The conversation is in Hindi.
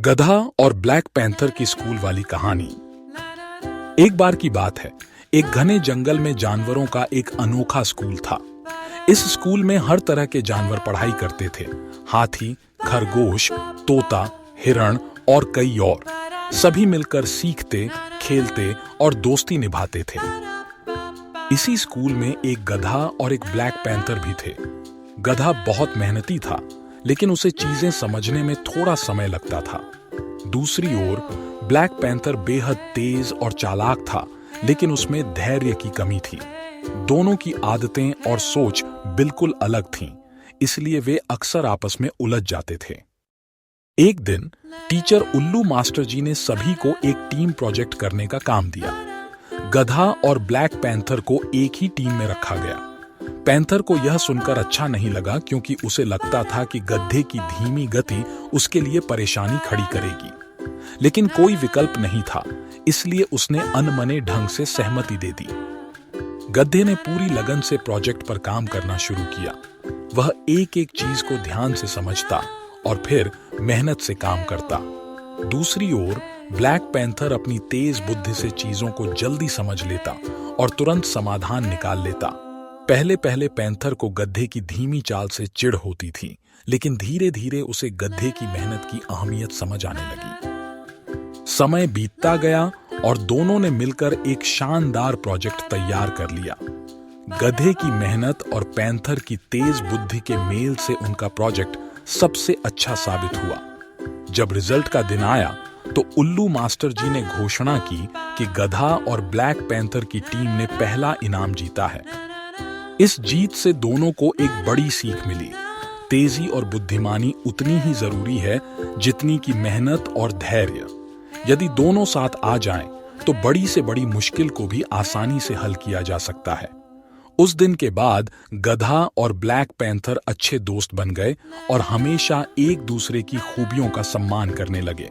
गधा और ब्लैक पैंथर की स्कूल वाली कहानी। एक बार की बात है, एक घने जंगल में जानवरों का एक अनोखा स्कूल था। इस स्कूल में हर तरह के जानवर पढ़ाई करते थे। हाथी, खरगोश, तोता, हिरण और कई और। सभी मिलकर सीखते, खेलते और दोस्ती निभाते थे। इसी स्कूल में एक गधा और एक ब्लैक पैंथर भी थे। गधा बहुत मेहनती था, लेकिन उसे चीजें समझने में थोड़ा समय लगता था। दूसरी ओर ब्लैक पैंथर बेहद तेज और चालाक था, लेकिन उसमें धैर्य की कमी थी। दोनों की आदतें और सोच बिल्कुल अलग थीं, इसलिए वे अक्सर आपस में उलझ जाते थे। एक दिन टीचर उल्लू मास्टर जी ने सभी को एक टीम प्रोजेक्ट करने का काम दिया। गधा और ब्लैक पैंथर को एक ही टीम में रखा गया। पैंथर को यह सुनकर अच्छा नहीं लगा, क्योंकि उसे लगता था कि गधे की धीमी गति उसके लिए परेशानी खड़ी करेगी। लेकिन कोई विकल्प नहीं था, इसलिए उसने अनमने ढंग से सहमति दे दी। गधे ने पूरी लगन से प्रोजेक्ट पर काम करना शुरू किया। वह एक एक चीज को ध्यान से समझता और फिर मेहनत से काम करता। दूसरी ओर ब्लैक पैंथर अपनी तेज बुद्धि से चीजों को जल्दी समझ लेता और तुरंत समाधान निकाल लेता। पहले पहले पैंथर को गधे की धीमी चाल से चिढ़ होती थी, लेकिन धीरे धीरे उसे गधे की मेहनत की अहमियत समझ आने लगी। समय बीतता गया और दोनों ने मिलकर एक शानदार प्रोजेक्ट तैयार कर लिया। गधे की मेहनत और पैंथर की तेज बुद्धि के मेल से उनका प्रोजेक्ट सबसे अच्छा साबित हुआ। जब रिजल्ट का दिन आया तो उल्लू मास्टर जी ने घोषणा की कि गधा और ब्लैक पैंथर की टीम ने पहला इनाम जीता है। इस जीत से दोनों को एक बड़ी सीख मिली। तेजी और बुद्धिमानी उतनी ही जरूरी है जितनी कि मेहनत और धैर्य। यदि दोनों साथ आ जाएं, तो बड़ी से बड़ी मुश्किल को भी आसानी से हल किया जा सकता है। उस दिन के बाद गधा और ब्लैक पैंथर अच्छे दोस्त बन गए और हमेशा एक दूसरे की खूबियों का सम्मान करने लगे।